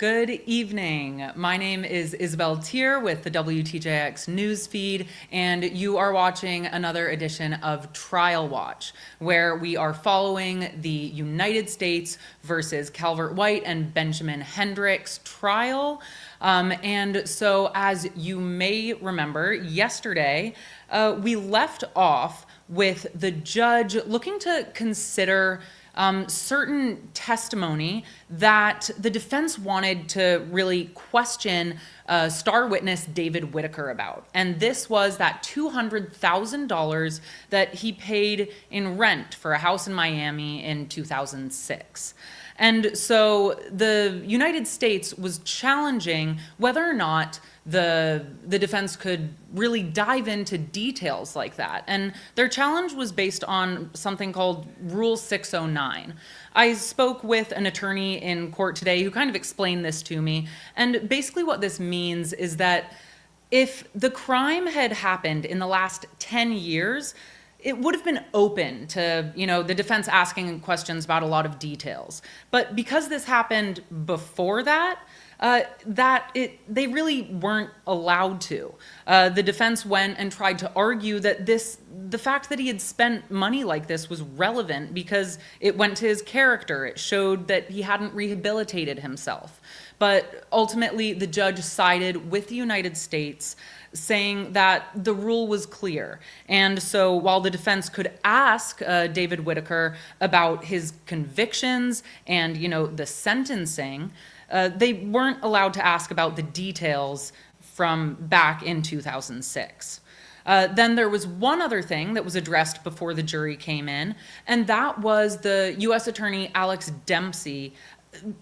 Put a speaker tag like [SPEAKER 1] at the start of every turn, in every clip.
[SPEAKER 1] Good evening. My name is Isabelle Teare with the WTJX Newsfeed, and you are watching another edition of Trial Watch, where we are following the United States versus Calvert White and Benjamin Hendricks trial. And so, as you may remember, yesterday we left off with the judge looking to consider certain testimony that the defense wanted to really question star witness David Whitaker about. And this was that $200,000 that he paid in rent for a house in Miami in 2006. And so the United States was challenging whether or not the defense could really dive into details like that. And their challenge was based on something called Rule 609. I spoke with an attorney in court today who kind of explained this to me. And basically what this means is that if the crime had happened in the last 10 years, it would have been open to, the defense asking questions about a lot of details. But because this happened before that, they really weren't allowed to. The defense went and tried to argue that the fact that he had spent money like this was relevant because it went to his character. It showed that he hadn't rehabilitated himself. But ultimately, the judge sided with the United States, saying that the rule was clear. And so while the defense could ask David Whitaker about his convictions and, the sentencing, they weren't allowed to ask about the details from back in 2006. Then there was one other thing that was addressed before the jury came in, and that was the U.S. Attorney Alex Dempsey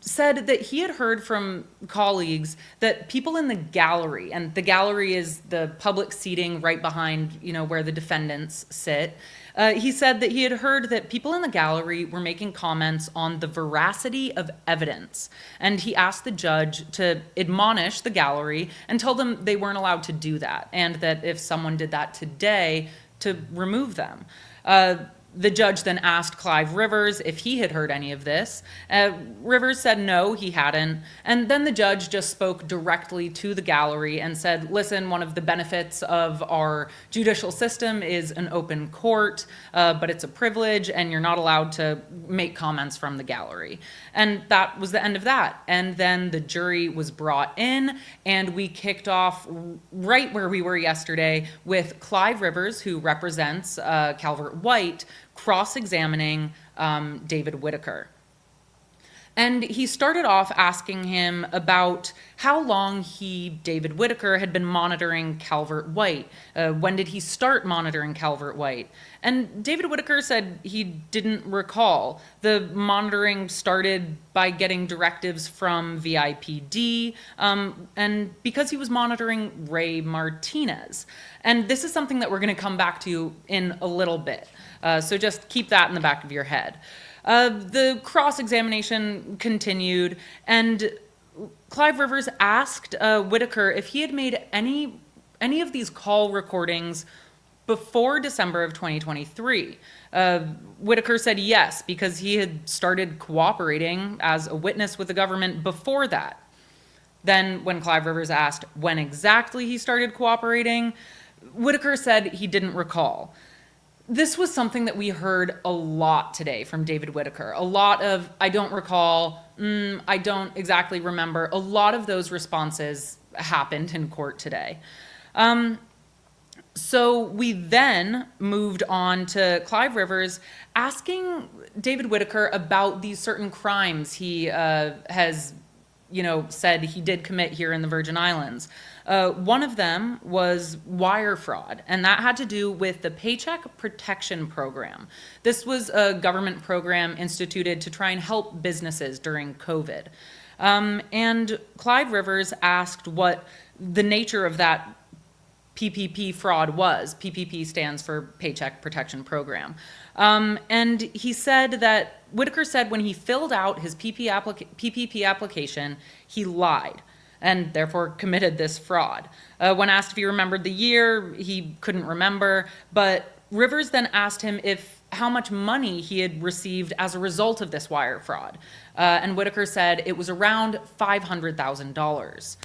[SPEAKER 1] said that he had heard from colleagues that people in the gallery, and the gallery is the public seating right behind, where the defendants sit. He said that he had heard that people in the gallery were making comments on the veracity of evidence. And he asked the judge to admonish the gallery and tell them they weren't allowed to do that, and that if someone did that today, to remove them. The judge then asked Clive Rivers if he had heard any of this. Rivers said no, he hadn't. And then the judge just spoke directly to the gallery and said, listen, one of the benefits of our judicial system is an open court, but it's a privilege and you're not allowed to make comments from the gallery. And that was the end of that. And then the jury was brought in and we kicked off right where we were yesterday with Clive Rivers, who represents Calvert White, cross-examining David Whitaker. And he started off asking him about how long David Whitaker, had been monitoring Calvert White. When did he start monitoring Calvert White? And David Whitaker said he didn't recall. The monitoring started by getting directives from VIPD, and because he was monitoring Ray Martinez. And this is something that we're going to come back to in a little bit. So just keep that in the back of your head. The cross-examination continued, and Clive Rivers asked Whitaker if he had made any of these call recordings before December of 2023. Whitaker said yes, because he had started cooperating as a witness with the government before that. Then when Clive Rivers asked when exactly he started cooperating, Whitaker said he didn't recall. This was something that we heard a lot today from David Whitaker. A lot of, I don't recall, I don't exactly remember. A lot of those responses happened in court today. So we then moved on to Clive Rivers asking David Whitaker about these certain crimes he has said he did commit here in the Virgin Islands. One of them was wire fraud, and that had to do with the Paycheck Protection Program. This was a government program instituted to try and help businesses during COVID. And Clive Rivers asked what the nature of that PPP fraud was. PPP stands for Paycheck Protection Program. And he said that Whitaker said when he filled out his PPP application, he lied and therefore committed this fraud. When asked if he remembered the year, he couldn't remember, but Rivers then asked him if how much money he had received as a result of this wire fraud. And Whitaker said it was around $500,000.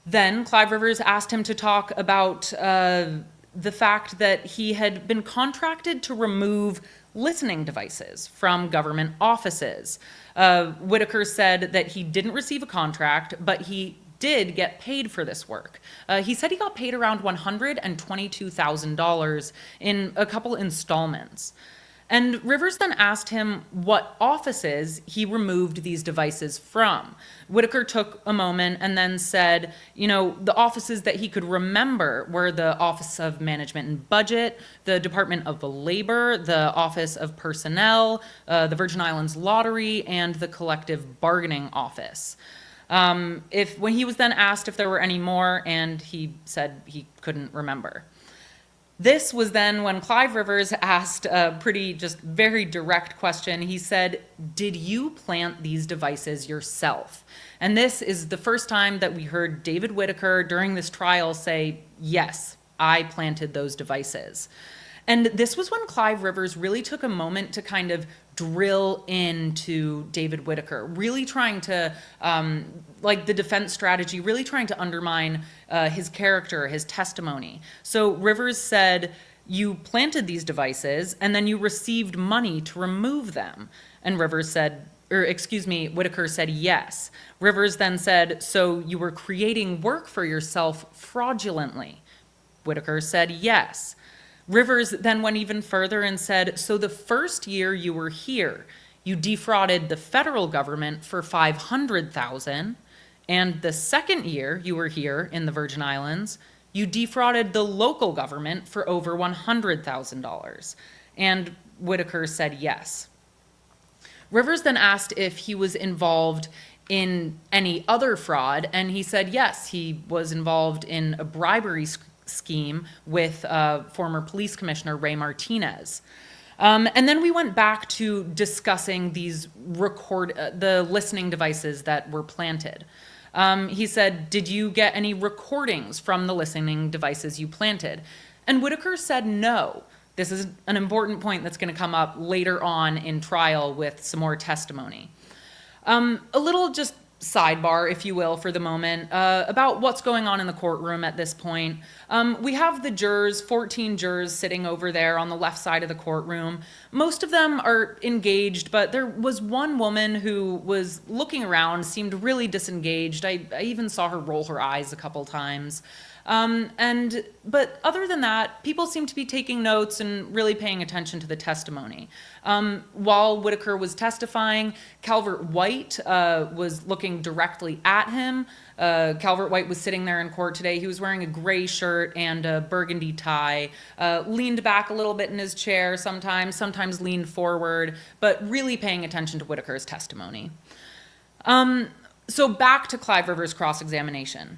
[SPEAKER 1] Then Clive Rivers asked him to talk about the fact that he had been contracted to remove listening devices from government offices. Whitaker said that he didn't receive a contract, but he did get paid for this work. He said he got paid around $122,000 in a couple installments. And Rivers then asked him what offices he removed these devices from. Whitaker took a moment and then said, the offices that he could remember were the Office of Management and Budget, the Department of Labor, the Office of Personnel, the Virgin Islands Lottery, and the Collective Bargaining Office. When he was then asked if there were any more, and he said he couldn't remember. This was then when Clive Rivers asked a very direct question. He said, "Did you plant these devices yourself?" And this is the first time that we heard David Whitaker during this trial say, "Yes, I planted those devices." And this was when Clive Rivers really took a moment to kind of drill into David Whitaker, really trying to, like the defense strategy, really trying to undermine his character, his testimony. So Rivers said, "You planted these devices and then you received money to remove them." And Whitaker said, "Yes." Rivers then said, "So you were creating work for yourself fraudulently?" Whitaker said, "Yes." Rivers then went even further and said, "So the first year you were here, you defrauded the federal government for $500,000, and the second year you were here in the Virgin Islands, you defrauded the local government for over $100,000. And Whitaker said yes. Rivers then asked if he was involved in any other fraud, and he said yes, he was involved in a bribery scheme with former police commissioner Ray Martinez. And then we went back to discussing these the listening devices that were planted. He said, "Did you get any recordings from the listening devices you planted?" And Whitaker said no. This is an important point that's going to come up later on in trial with some more testimony. A little just sidebar, if you will, for the moment, about what's going on in the courtroom at this point. We have the jurors, 14 jurors sitting over there on the left side of the courtroom. Most of them are engaged, but there was one woman who was looking around, seemed really disengaged. I even saw her roll her eyes a couple times. But other than that, people seem to be taking notes and really paying attention to the testimony. While Whitaker was testifying, Calvert White was looking directly at him. Calvert White was sitting there in court today. He was wearing a gray shirt and a burgundy tie, leaned back a little bit in his chair sometimes leaned forward, but really paying attention to Whitaker's testimony. So back to Clive Rivers' cross-examination.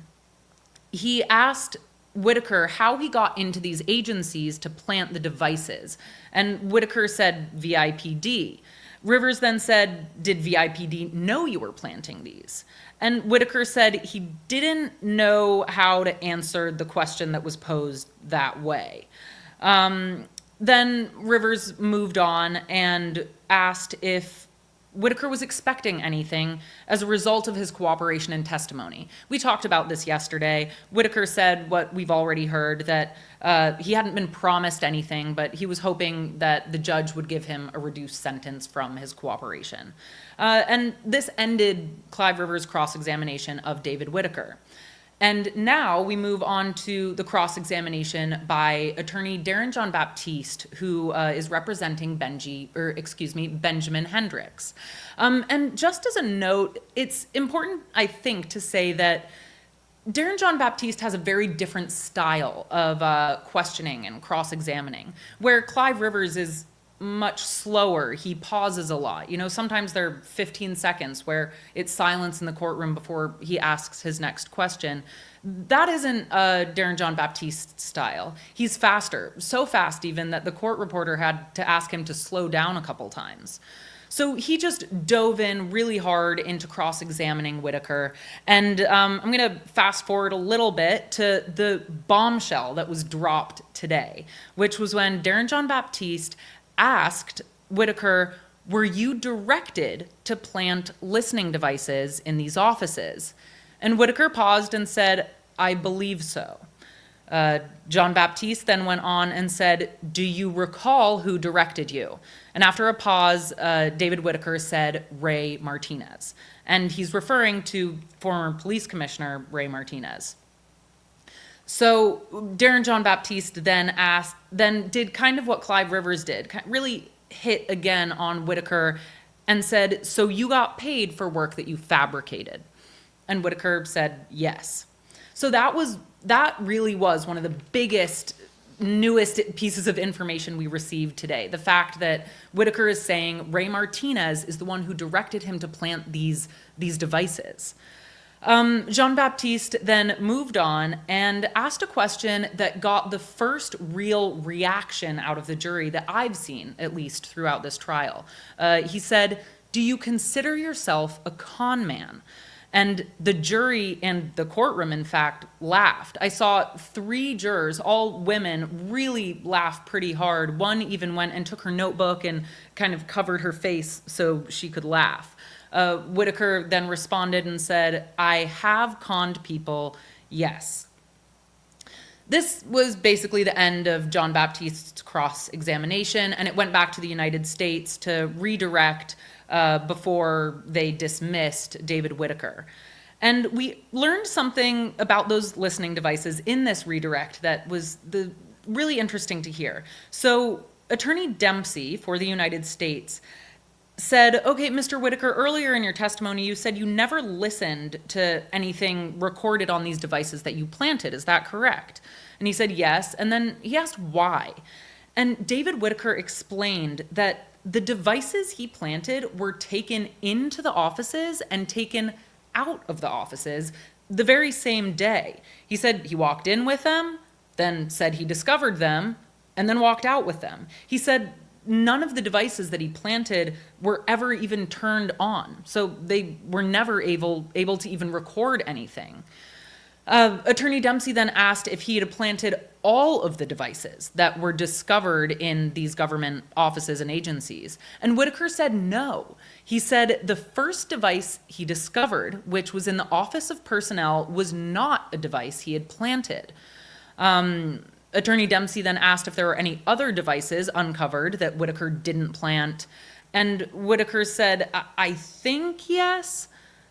[SPEAKER 1] He asked Whitaker how he got into these agencies to plant the devices. And Whitaker said VIPD. Rivers then said, "Did VIPD know you were planting these?" And Whitaker said he didn't know how to answer the question that was posed that way. Then Rivers moved on and asked if Whitaker was expecting anything as a result of his cooperation and testimony. We talked about this yesterday. Whitaker said what we've already heard, that he hadn't been promised anything, but he was hoping that the judge would give him a reduced sentence from his cooperation. And this ended Clive Rivers' cross-examination of David Whitaker. And now we move on to the cross-examination by attorney Darren John Baptiste, who is representing Benjamin Hendricks. And just as a note, it's important, I think, to say that Darren John Baptiste has a very different style of questioning and cross-examining, where Clive Rivers is much slower. He pauses a lot. Sometimes there are 15 seconds where it's silence in the courtroom before he asks his next question. That isn't Darren John Baptiste's style. He's faster, so fast even that the court reporter had to ask him to slow down a couple times. So he just dove in really hard into cross-examining Whitaker. And I'm going to fast forward a little bit to the bombshell that was dropped today, which was when Darren John Baptiste asked Whitaker, were you directed to plant listening devices in these offices? And Whitaker paused and said, I believe so. John Baptiste then went on and said, do you recall who directed you? And after a pause, David Whitaker said, Ray Martinez. And he's referring to former police commissioner Ray Martinez. So Darren John Baptiste then did kind of what Clive Rivers did, really hit again on Whitaker and said, so you got paid for work that you fabricated? And Whitaker said, yes. So that really was one of the biggest, newest pieces of information we received today. The fact that Whitaker is saying Ray Martinez is the one who directed him to plant these devices. Jean Baptiste then moved on and asked a question that got the first real reaction out of the jury that I've seen, at least throughout this trial. He said, do you consider yourself a con man? And the jury and the courtroom, in fact, laughed. I saw 3 jurors, all women, really laugh pretty hard. One even went and took her notebook and kind of covered her face so she could laugh. Whitaker then responded and said, I have conned people, yes. This was basically the end of John Baptiste's cross-examination, and it went back to the United States to redirect before they dismissed David Whitaker. And we learned something about those listening devices in this redirect that was really interesting to hear. So Attorney Dempsey for the United States said, okay, Mr. Whitaker, earlier in your testimony, you said you never listened to anything recorded on these devices that you planted. Is that correct? And he said, yes. And then he asked why. And David Whitaker explained that the devices he planted were taken into the offices and taken out of the offices the very same day. He said he walked in with them, then said he discovered them, and then walked out with them. He said none of the devices that he planted were ever even turned on, so they were never able to even record anything. Attorney Dempsey then asked if he had planted all of the devices that were discovered in these government offices and agencies. And Whitaker said no. He said the first device he discovered, which was in the Office of Personnel, was not a device he had planted. Attorney Dempsey then asked if there were any other devices uncovered that Whitaker didn't plant. And Whitaker said, I think yes.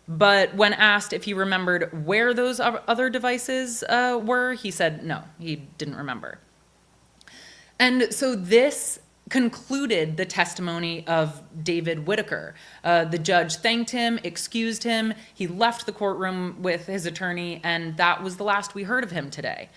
[SPEAKER 1] But when asked if he remembered where those other devices were, he said no, he didn't remember. And so this concluded the testimony of David Whitaker. The judge thanked him, excused him, he left the courtroom with his attorney, and that was the last we heard of him today.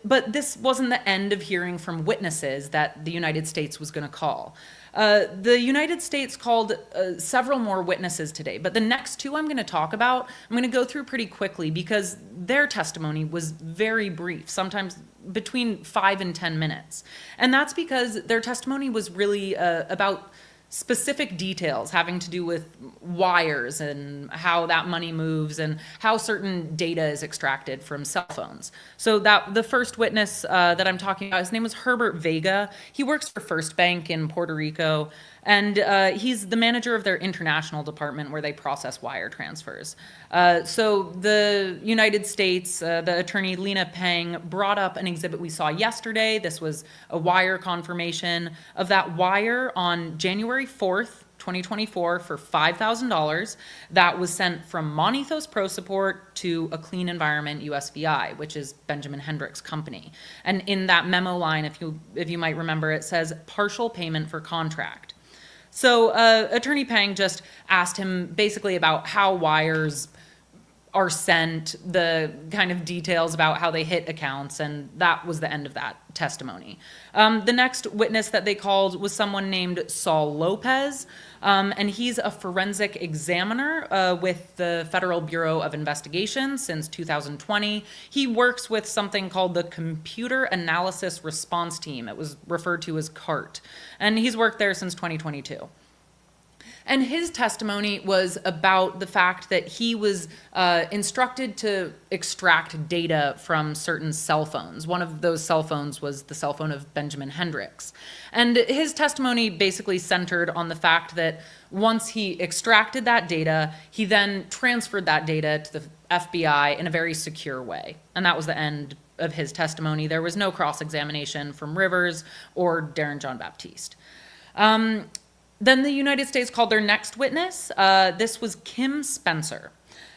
[SPEAKER 1] But this wasn't the end of hearing from witnesses that the United States was going to call. The United States called several more witnesses today, but the next 2 I'm going to talk about, I'm going to go through pretty quickly because their testimony was very brief, sometimes between 5 and 10 minutes. And that's because their testimony was really about specific details having to do with wires and how that money moves and how certain data is extracted from cell phones. So that the first witness that I'm talking about, his name was Herbert Vega. He works for First Bank in Puerto Rico, and he's the manager of their international department where they process wire transfers. So the United States, the attorney Lena Peng brought up an exhibit we saw yesterday. This was a wire confirmation of that wire on January 4th, 2024 for $5,000 that was sent from Monethos Pro Support to A Clean Environment USVI, which is Benjamin Hendricks' company. And in that memo line, if you might remember, it says partial payment for contract. So Attorney Peng just asked him basically about how wires are sent, the kind of details about how they hit accounts, and that was the end of that testimony. The next witness that they called was someone named Saul Lopez, and he's a forensic examiner with the Federal Bureau of Investigation since 2020. He works with something called the Computer Analysis Response Team. It was referred to as CART, and he's worked there since 2022. And his testimony was about the fact that he was instructed to extract data from certain cell phones. One of those cell phones was the cell phone of Benjamin Hendricks. And his testimony basically centered on the fact that once he extracted that data, he then transferred that data to the FBI in a very secure way. And that was the end of his testimony. There was no cross-examination from Rivers or Darren John Baptiste. Then the United States called their next witness. This was Kim Spencer.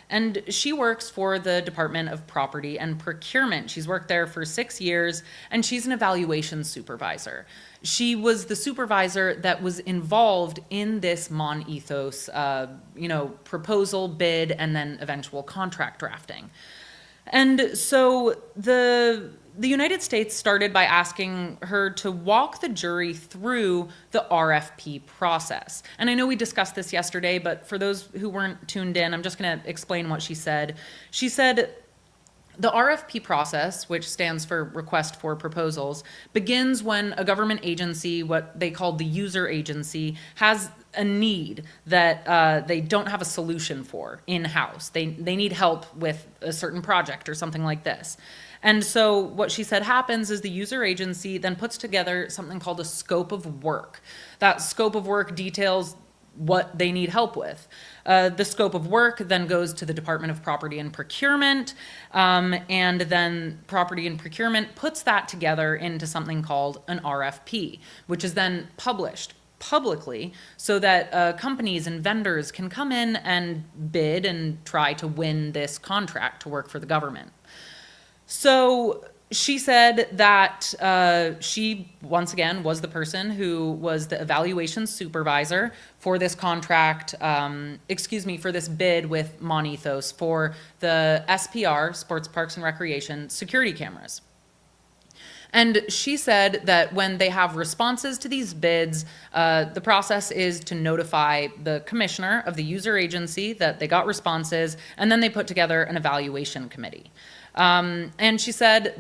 [SPEAKER 1] And she works for the Department of Property and Procurement. She's worked there for 6 years, and she's an evaluation supervisor. She was the supervisor that was involved in this Mon Ethos, proposal, bid, and then eventual contract drafting. And so the United States started by asking her to walk the jury through the RFP process. And I know we discussed this yesterday, but for those who weren't tuned in, I'm just going to explain what she said. She said, the RFP process, which stands for Request for Proposals, begins when a government agency, what they call the user agency, has a need that they don't have a solution for in-house. They need help with a certain project or something like this. And so what she said happens is the user agency then puts together something called a scope of work. That scope of work details what they need help with. The scope of work then goes to the Department of Property and Procurement, and then Property and Procurement puts that together into something called an RFP, which is then published publicly so that companies and vendors can come in and bid and try to win this contract to work for the government. So she said that she, once again, was the person who was the evaluation supervisor for this contract, for this bid with Mon Ethos for the SPR, Sports Parks and Recreation, security cameras. And she said that when they have responses to these bids, the process is to notify the commissioner of the user agency that they got responses, and then they put together an evaluation committee. And she said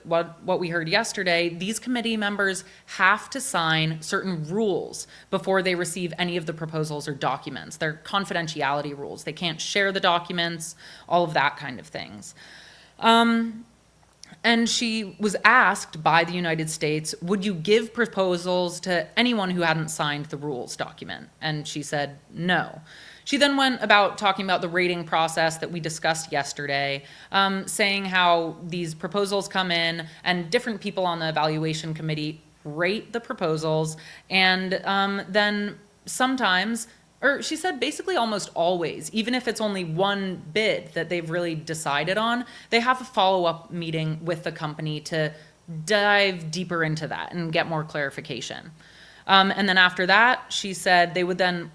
[SPEAKER 1] what we heard yesterday, these committee members have to sign certain rules before they receive any of the proposals or documents. They're confidentiality rules. They can't share the documents, all of that kind of things. And she was asked by the United States, would you give proposals to anyone who hadn't signed the rules document? And she said no. She then went about talking about the rating process that we discussed yesterday, saying how these proposals come in and different people on the evaluation committee rate the proposals, and then sometimes, or she said basically almost always, even if it's only one bid that they've really decided on, they have a follow-up meeting with the company to dive deeper into that and get more clarification. And then after that, she said they would then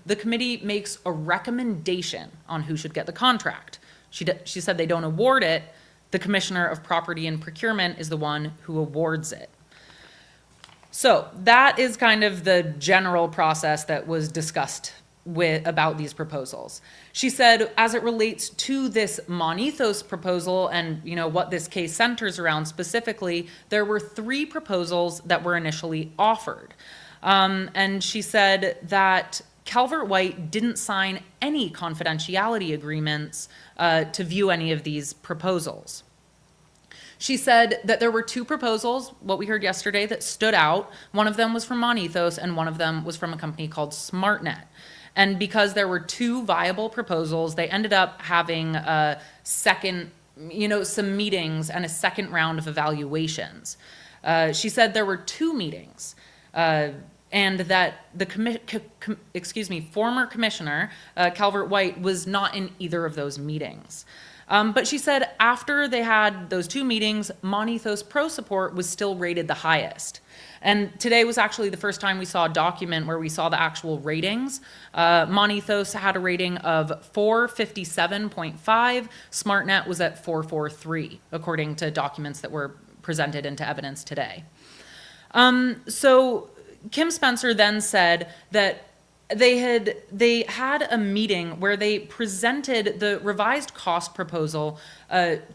[SPEAKER 1] the committee makes a recommendation on who should get the contract. She said they don't award it. The Commissioner of Property and Procurement is the one who awards it. So that is kind of the general process that was discussed about these proposals. She said, as it relates to this Mon Ethos proposal and what this case centers around specifically, there were 3 proposals that were initially offered. And she said that Calvert White didn't sign any confidentiality agreements to view any of these proposals. She said that there were 2 proposals, what we heard yesterday, that stood out. One of them was from Mon Ethos and one of them was from a company called SmartNet. And because there were 2 viable proposals, they ended up having a second, some meetings and a second round of evaluations. She said there were 2 meetings, and that the former commissioner, Calvert White, was not in either of those meetings. But she said after they had those 2 meetings, Mon Ethos Pro Support was still rated the highest. And today was actually the first time we saw a document where we saw the actual ratings. Mon Ethos had a rating of 457.5. SmartNet was at 443, according to documents that were presented into evidence today. So Kim Spencer then said that they had a meeting where they presented the revised cost proposal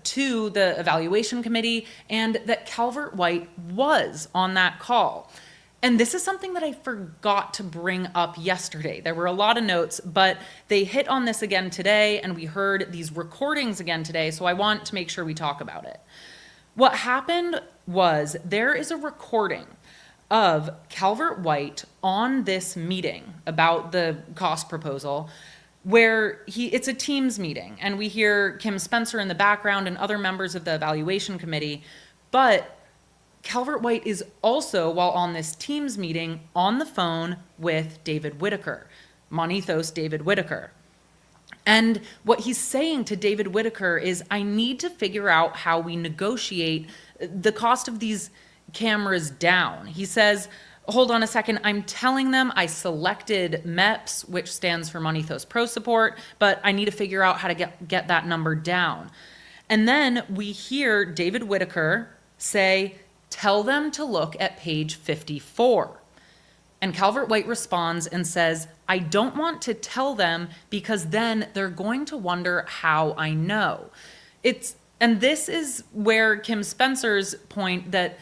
[SPEAKER 1] to the evaluation committee, and that Calvert White was on that call. And this is something that I forgot to bring up yesterday. There were a lot of notes, but they hit on this again today, and we heard these recordings again today, so I want to make sure we talk about it. What happened was there is a recording of Calvert White on this meeting about the cost proposal where it's a Teams meeting, and we hear Kim Spencer in the background and other members of the evaluation committee, but Calvert White is also, while on this Teams meeting, on the phone with David Whitaker, Monethos David Whitaker. And what he's saying to David Whitaker is, I need to figure out how we negotiate the cost of these cameras down. He says, hold on a second, I'm telling them I selected MEPS, which stands for Monethos Pro Support, but I need to figure out how to get that number down. And then we hear David Whitaker say, tell them to look at page 54. And Calvert White responds and says, I don't want to tell them because then they're going to wonder how I know. And this is where Kim Spencer's point that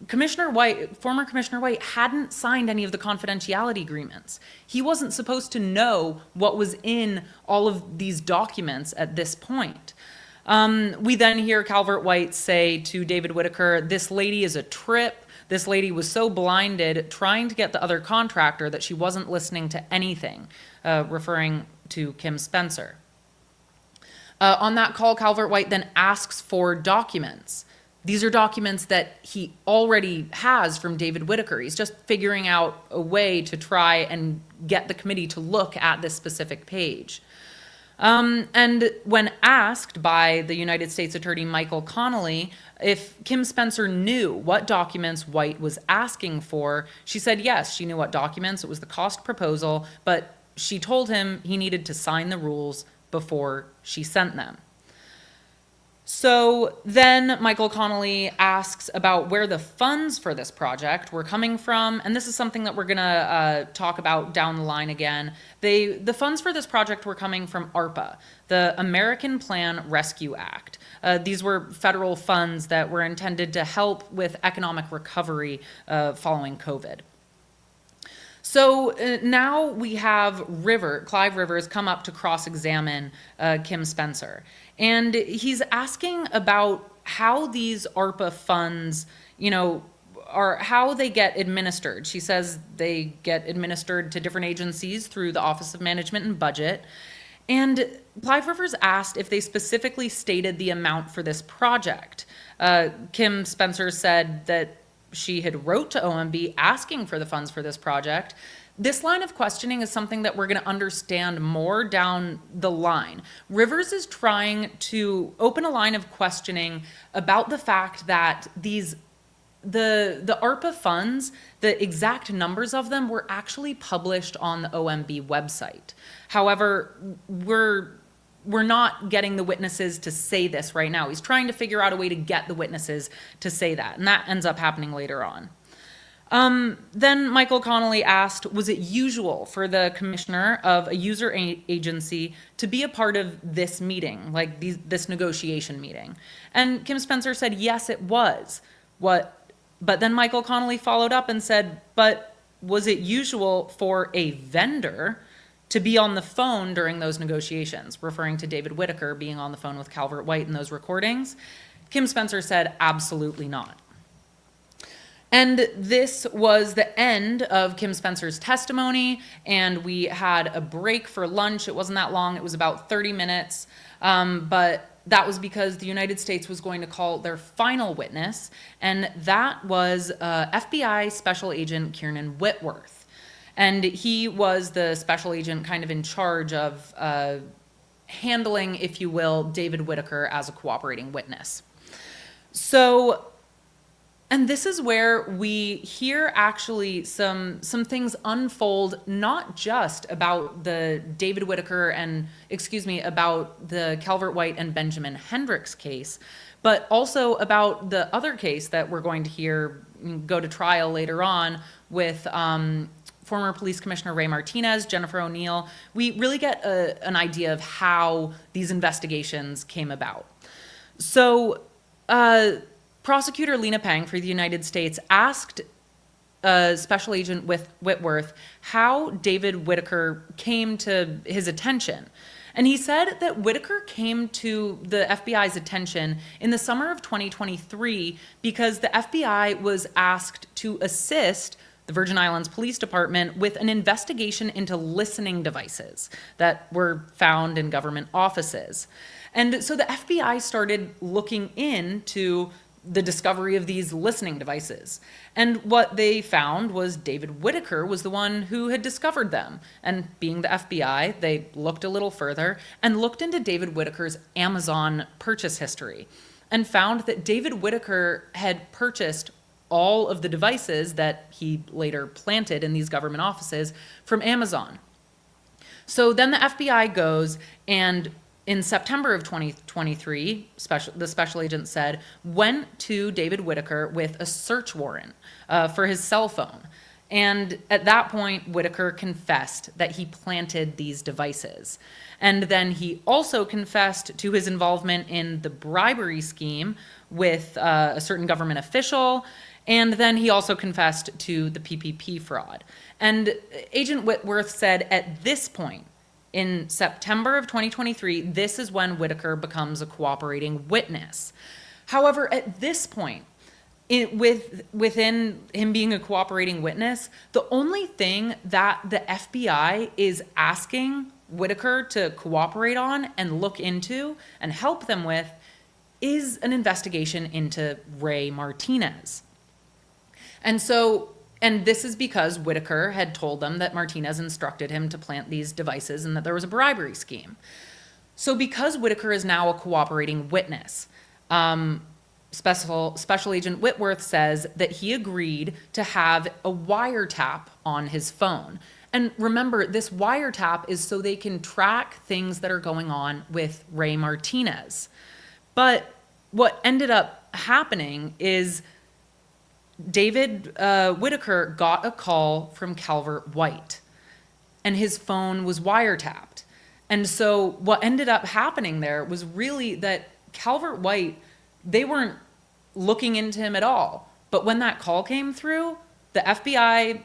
[SPEAKER 1] former Commissioner White hadn't signed any of the confidentiality agreements. He wasn't supposed to know what was in all of these documents at this point. We then hear Calvert White say to David Whitaker, this lady is a trip. This lady was so blinded trying to get the other contractor that she wasn't listening to anything, referring to Kim Spencer. On that call, Calvert White then asks for documents. These are documents that he already has from David Whitaker. He's just figuring out a way to try and get the committee to look at this specific page. And when asked by the United States Attorney Michael Connolly if Kim Spencer knew what documents White was asking for, she said yes, she knew what documents. It was the cost proposal, but she told him he needed to sign the rules before she sent them. So then Michael Connolly asks about where the funds for this project were coming from, and this is something that we're going to talk about down the line again. The funds for this project were coming from ARPA, the American Plan Rescue Act. These were federal funds that were intended to help with economic recovery following COVID. So now we have Clive Rivers come up to cross-examine Kim Spencer. And he's asking about how these ARPA funds, how they get administered. She says they get administered to different agencies through the Office of Management and Budget. And Clive Rivers asked if they specifically stated the amount for this project. Kim Spencer said that she had wrote to OMB asking for the funds for this project. This line of questioning is something that we're going to understand more down the line. Rivers is trying to open a line of questioning about the fact that the ARPA funds, the exact numbers of them were actually published on the OMB website. However, we're not getting the witnesses to say this right now. He's trying to figure out a way to get the witnesses to say that, and that ends up happening later on. Then Michael Connolly asked, was it usual for the commissioner of a user agency to be a part of this meeting, like this negotiation meeting? And Kim Spencer said, yes, it was. But then Michael Connolly followed up and said, but was it usual for a vendor to be on the phone during those negotiations, referring to David Whitaker being on the phone with Calvert White in those recordings? Kim Spencer said, absolutely not. And this was the end of Kim Spencer's testimony, and we had a break for lunch. It wasn't that long. It was about 30 minutes, but that was because the United States was going to call their final witness, and that was FBI Special Agent Kiernan Whitworth. And he was the special agent kind of in charge of handling, if you will, David Whitaker as a cooperating witness. So, and this is where we hear actually some things unfold, not just about the David Whitaker about the Calvert White and Benjamin Hendricks case, but also about the other case that we're going to hear go to trial later on with former Police Commissioner Ray Martinez, Jennifer O'Neill. We really get an idea of how these investigations came about. So, Prosecutor Lena Pang for the United States asked Special Agent Whitworth how David Whitaker came to his attention. And he said that Whitaker came to the FBI's attention in the summer of 2023 because the FBI was asked to assist the Virgin Islands Police Department with an investigation into listening devices that were found in government offices. And so the FBI started looking into the discovery of these listening devices. And what they found was David Whitaker was the one who had discovered them. And being the FBI, they looked a little further and looked into David Whitaker's Amazon purchase history and found that David Whitaker had purchased all of the devices that he later planted in these government offices from Amazon. So then the FBI goes and in September of 2023, the special agent said, went to David Whitaker with a search warrant for his cell phone. And at that point, Whitaker confessed that he planted these devices. And then he also confessed to his involvement in the bribery scheme with a certain government official. And then he also confessed to the PPP fraud. And Agent Whitworth said at this point, in September of 2023, this is when Whitaker becomes a cooperating witness. However, at this point, within him being a cooperating witness, the only thing that the FBI is asking Whitaker to cooperate on and look into and help them with is an investigation into Ray Martinez. And this is because Whitaker had told them that Martinez instructed him to plant these devices and that there was a bribery scheme. So because Whitaker is now a cooperating witness, Special Agent Whitworth says that he agreed to have a wiretap on his phone. And remember, this wiretap is so they can track things that are going on with Ray Martinez. But what ended up happening is David Whitaker got a call from Calvert White, and his phone was wiretapped. And so what ended up happening there was really that Calvert White, they weren't looking into him at all. But when that call came through, the FBI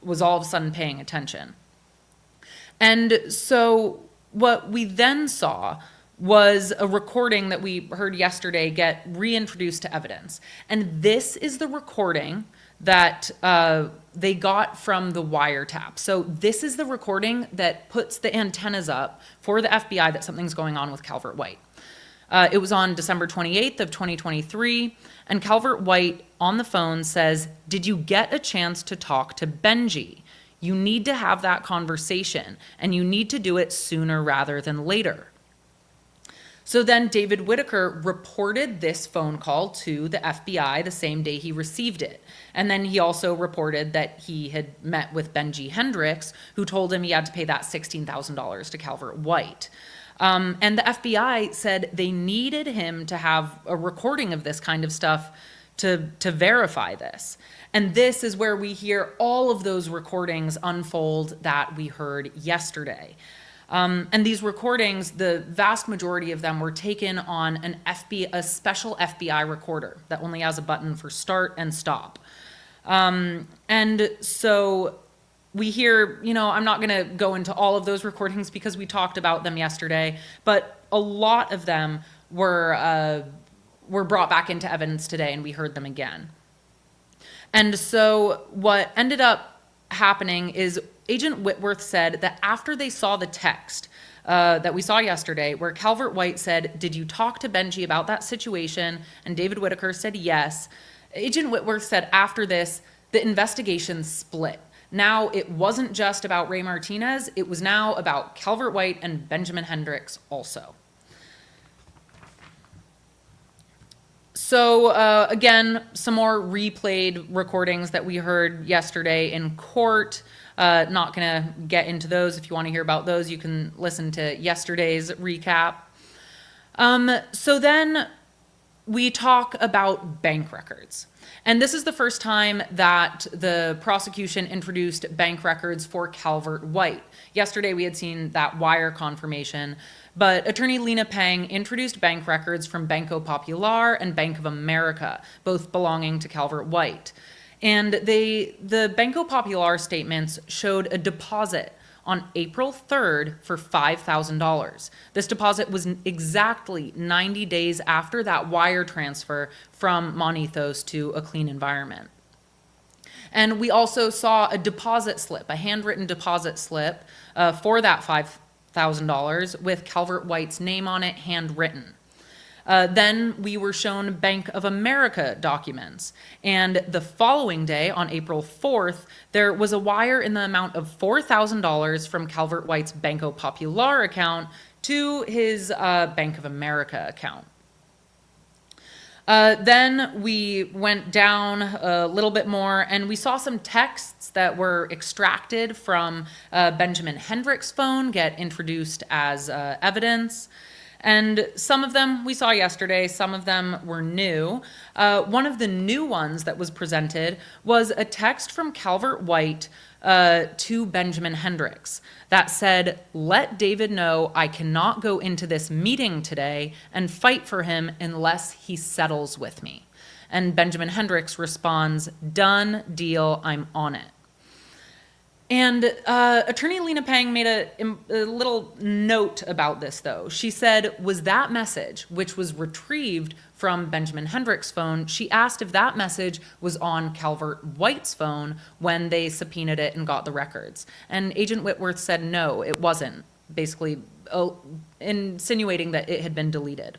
[SPEAKER 1] was all of a sudden paying attention. And so what we then saw was a recording that we heard yesterday get reintroduced to evidence. And this is the recording that they got from the wiretap. So this is the recording that puts the antennas up for the FBI that something's going on with Calvert White. It was on December 28th of 2023, and Calvert White on the phone says, "Did you get a chance to talk to Benji? You need to have that conversation, and you need to do it sooner rather than later." So then David Whitaker reported this phone call to the FBI the same day he received it. And then he also reported that he had met with Benjamin Hendricks, who told him he had to pay that $16,000 to Calvert White. And the FBI said they needed him to have a recording of this kind of stuff to verify this. And this is where we hear all of those recordings unfold that we heard yesterday. And these recordings, the vast majority of them were taken on a special FBI recorder that only has a button for start and stop. And so we hear, I'm not going to go into all of those recordings because we talked about them yesterday, but a lot of them were brought back into evidence today, and we heard them again. And so what ended up happening is Agent Whitworth said that after they saw the text that we saw yesterday, where Calvert White said, "Did you talk to Benji about that situation?" and David Whitaker said yes. Agent Whitworth said after this, the investigation split. Now it wasn't just about Ray Martinez, it was now about Calvert White and Benjamin Hendricks also. So again, some more replayed recordings that we heard yesterday in court. Not going to get into those. If you want to hear about those, you can listen to yesterday's recap. So then we talk about bank records. And this is the first time that the prosecution introduced bank records for Calvert White. Yesterday we had seen that wire confirmation, but attorney Lena Pang introduced bank records from Banco Popular and Bank of America, both belonging to Calvert White. And the Banco Popular statements showed a deposit on April 3rd for $5,000. This deposit was exactly 90 days after that wire transfer from Monethos to A Clean Environment. And we also saw a deposit slip, a handwritten deposit slip for that $5,000 with Calvert White's name on it, handwritten. Then we were shown Bank of America documents. And the following day, on April 4th, there was a wire in the amount of $4,000 from Calvert White's Banco Popular account to his Bank of America account. Then we went down a little bit more and we saw some texts that were extracted from Benjamin Hendricks' phone get introduced as evidence. And some of them we saw yesterday, some of them were new. One of the new ones that was presented was a text from Calvert White to Benjamin Hendricks that said, "Let David know I cannot go into this meeting today and fight for him unless he settles with me." And Benjamin Hendricks responds, "Done, deal, I'm on it." And Attorney Lena Pang made a little note about this, though. She said, was that message, which was retrieved from Benjamin Hendricks' phone, she asked if that message was on Calvert White's phone when they subpoenaed it and got the records. And Agent Whitworth said no, it wasn't, basically insinuating that it had been deleted.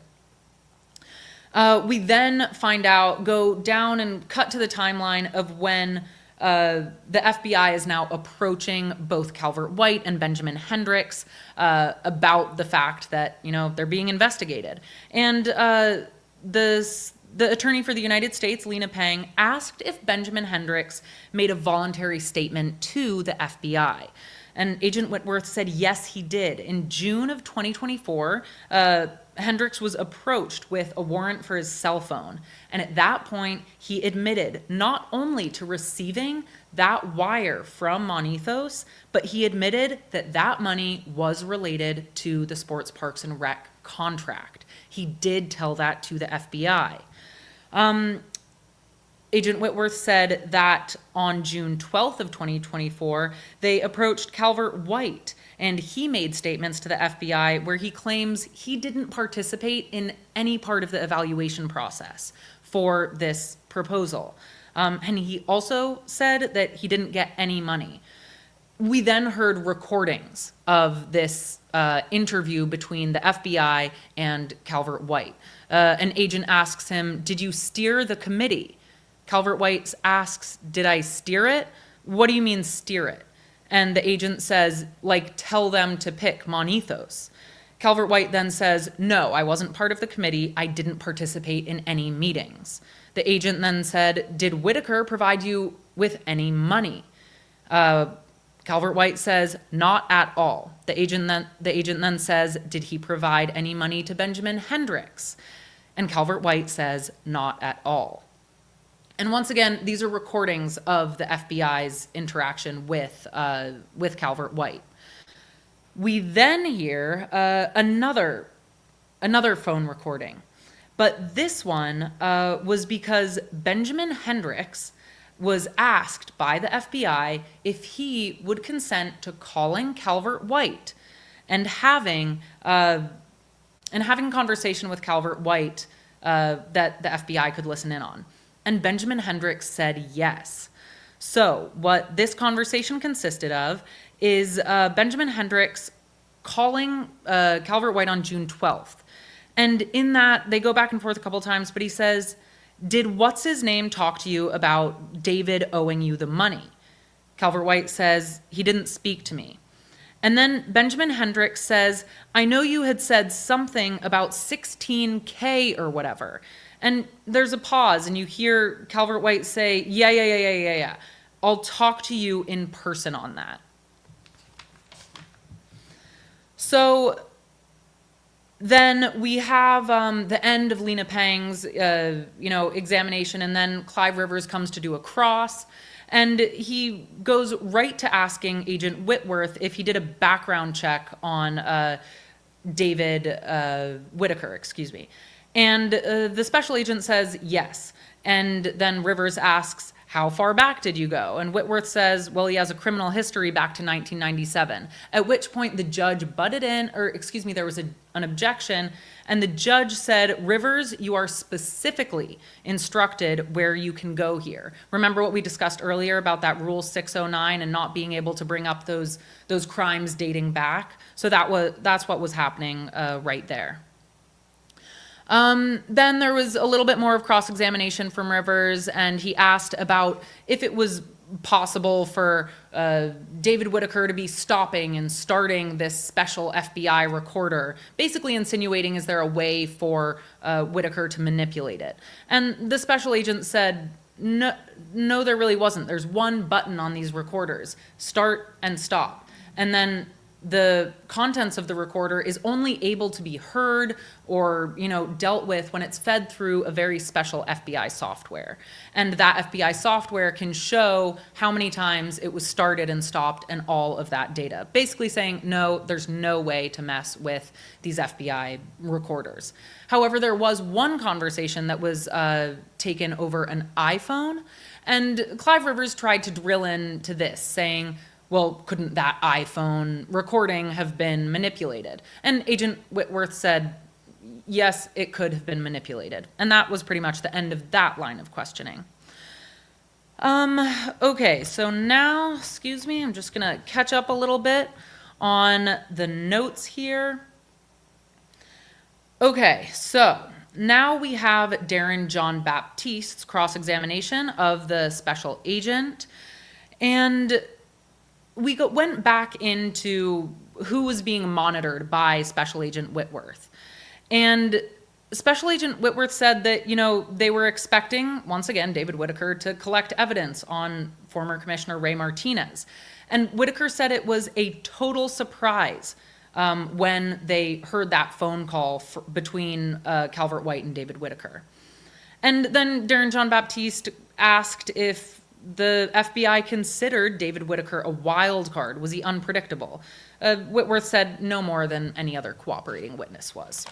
[SPEAKER 1] We then go down and cut to the timeline of when the FBI is now approaching both Calvert White and Benjamin Hendricks about the fact that, they're being investigated. And the attorney for the United States, Lena Pang, asked if Benjamin Hendricks made a voluntary statement to the FBI. And Agent Whitworth said, yes, he did. In June of 2024, Hendricks was approached with a warrant for his cell phone. And at that point, he admitted not only to receiving that wire from Monethos, but he admitted that that money was related to the Sports Parks and Rec contract. He did tell that to the FBI. Agent Whitworth said that on June 12th of 2024, they approached Calvert White, and he made statements to the FBI where he claims he didn't participate in any part of the evaluation process for this proposal. And he also said that he didn't get any money. We then heard recordings of this interview between the FBI and Calvert White. An agent asks him, "Did you steer the committee?" Calvert White asks, "Did I steer it? What do you mean steer it?" And the agent says, tell them to pick Monethos. Calvert White then says, "No, I wasn't part of the committee. I didn't participate in any meetings." The agent then said, "Did Whitaker provide you with any money?" Calvert White says, "Not at all." The agent then says, "Did he provide any money to Benjamin Hendricks?" And Calvert White says, "Not at all." And once again, these are recordings of the FBI's interaction with Calvert White. We then hear another phone recording, but this one was because Benjamin Hendricks was asked by the FBI if he would consent to calling Calvert White and having conversation with Calvert White that the FBI could listen in on. And Benjamin Hendricks said yes. So what this conversation consisted of is Benjamin Hendricks calling Calvert White on June 12th. And in that, they go back and forth a couple times, but he says, "Did what's-his-name talk to you about David owing you the money?" Calvert White says, "He didn't speak to me." And then Benjamin Hendricks says, "I know you had said something about 16K or whatever." And there's a pause, and you hear Calvert White say, yeah. I'll talk to you in person on that. So then we have the end of Lena Pang's, examination, and then Clive Rivers comes to do a cross, and he goes right to asking Agent Whitworth if he did a background check on David Whitaker, And the special agent says yes. And then Rivers asks, how far back did you go? And Whitworth says, well, he has a criminal history back to 1997, at which point the judge butted in, or excuse me, there was an objection, and the judge said, Rivers, you are specifically instructed where you can go here. Remember what we discussed earlier about that Rule 609 and not being able to bring up those crimes dating back? So that's what was happening right there. Then there was a little bit more of cross-examination from Rivers, and he asked about if it was possible for David Whitaker to be stopping and starting this special FBI recorder, basically insinuating, is there a way for Whitaker to manipulate it? And the special agent said, no, there really wasn't. There's one button on these recorders, start and stop. And then the contents of the recorder is only able to be heard or, dealt with when it's fed through a very special FBI software. And that FBI software can show how many times it was started and stopped and all of that data. Basically saying, no, there's no way to mess with these FBI recorders. However, there was one conversation that was taken over an iPhone, and Clive Rivers tried to drill into this, saying, well, couldn't that iPhone recording have been manipulated? And Agent Whitworth said, yes, it could have been manipulated. And that was pretty much the end of that line of questioning. Okay, so now, excuse me, I'm just gonna catch up a little bit on the notes here. Okay, so now we have Darren John Baptiste's cross-examination of the special agent. And we went back into who was being monitored by Special Agent Whitworth. And Special Agent Whitworth said that, they were expecting, once again, David Whitaker to collect evidence on former Commissioner Ray Martinez. And Whitaker said it was a total surprise when they heard that phone call between Calvert White and David Whitaker. And then Darren John Baptiste asked if the FBI considered David Whitaker a wild card. Was he unpredictable? Whitworth said no more than any other cooperating witness was.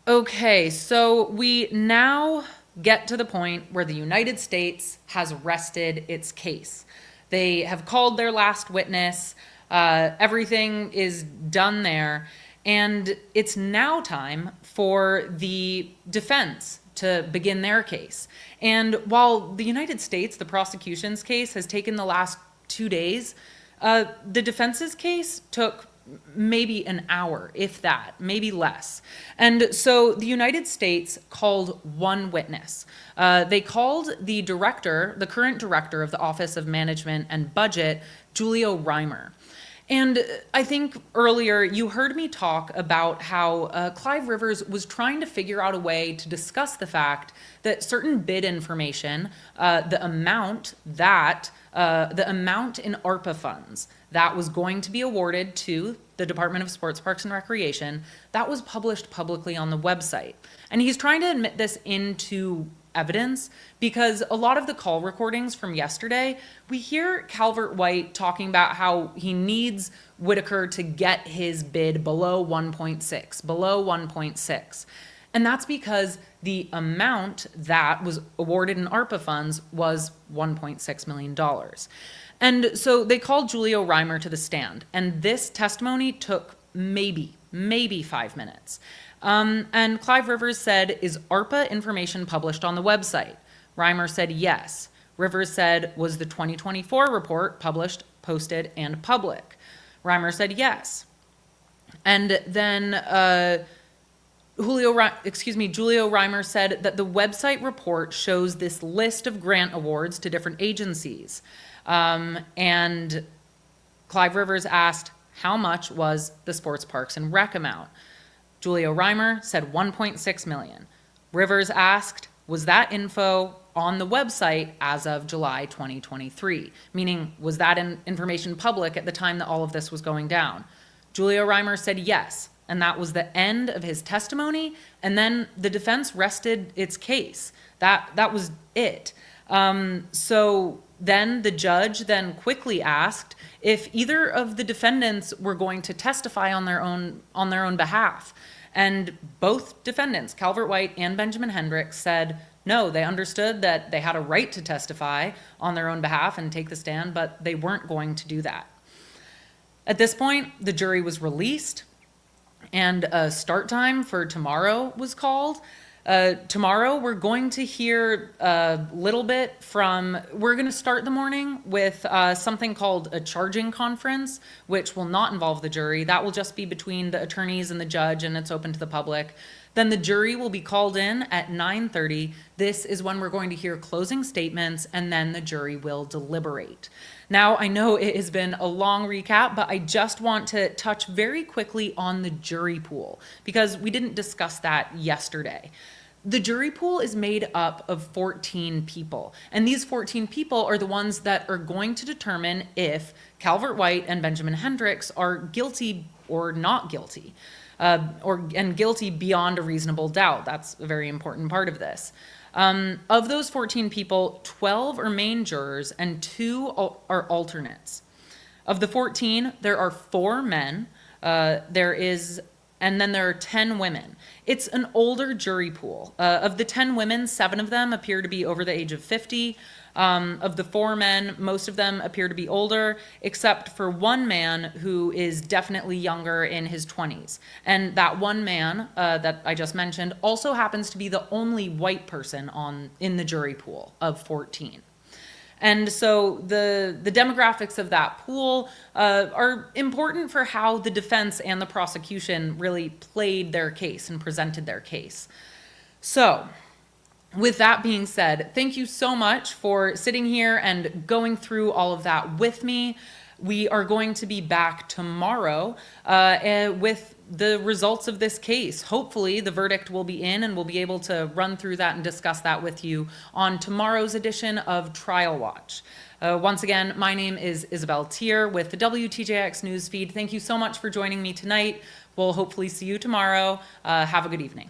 [SPEAKER 1] Okay, so we now get to the point where the United States has rested its case. They have called their last witness. Everything is done there. And it's now time for the defense to begin their case. And while the United States, the prosecution's case, has taken the last 2 days, the defense's case took maybe an hour, if that, maybe less. And so the United States called one witness. They called the current director of the Office of Management and Budget, Julio Reimer. And I think earlier you heard me talk about how Clive Rivers was trying to figure out a way to discuss the fact that certain bid information, the amount in ARPA funds that was going to be awarded to the Department of Sports, Parks, and Recreation, that was published publicly on the website. And he's trying to admit this into evidence because a lot of the call recordings from yesterday, we hear Calvert White talking about how he needs Whitaker to get his bid below 1.6. And that's because the amount that was awarded in ARPA funds was $1.6 million. And so they called Julio Reimer to the stand, and this testimony took maybe 5 minutes. And Clive Rivers said, is ARPA information published on the website? Reimer said yes. Rivers said, was the 2024 report published, posted, and public? Reimer said yes. And then Julio Reimer said that the website report shows this list of grant awards to different agencies. And Clive Rivers asked, how much was the Sports, Parks, and Rec amount? Julio Reimer said 1.6 million. Rivers asked, was that info on the website as of July 2023? Meaning, was that information public at the time that all of this was going down? Julio Reimer said yes, and that was the end of his testimony, and then the defense rested its case. That was it. So then the judge then quickly asked if either of the defendants were going to testify on their own behalf. And both defendants, Calvert White and Benjamin Hendricks, said, No, they understood that they had a right to testify on their own behalf and take the stand, but they weren't going to do that. At this point, the jury was released and a start time for tomorrow was called. Tomorrow, we're going to hear a little bit we're going to start the morning with something called a charging conference, which will not involve the jury. That will just be between the attorneys and the judge, and it's open to the public. Then the jury will be called in at 9:30. This is when we're going to hear closing statements, and then the jury will deliberate. Now, I know it has been a long recap, but I just want to touch very quickly on the jury pool because we didn't discuss that yesterday. The jury pool is made up of 14 people, and these 14 people are the ones that are going to determine if Calvert White and Benjamin Hendricks are guilty or not guilty, and guilty beyond a reasonable doubt. That's a very important part of this. Of those 14 people, 12 are main jurors and 2 are alternates. Of the 14, there are 4 men, and then there are 10 women. It's an older jury pool. Of the 10 women, 7 of them appear to be over the age of 50. Of the 4 men, most of them appear to be older, except for one man who is definitely younger in his 20s. And that one man that I just mentioned also happens to be the only white person in the jury pool of 14. And so the demographics of that pool are important for how the defense and the prosecution really played their case and presented their case. So, with that being said, thank you so much for sitting here and going through all of that with me. We are going to be back tomorrow with the results of this case. Hopefully the verdict will be in and we'll be able to run through that and discuss that with you on tomorrow's edition of Trial Watch. Once again, my name is Isabelle Teare with the WTJX Newsfeed. Thank you so much for joining me tonight. We'll hopefully see you tomorrow. Have a good evening.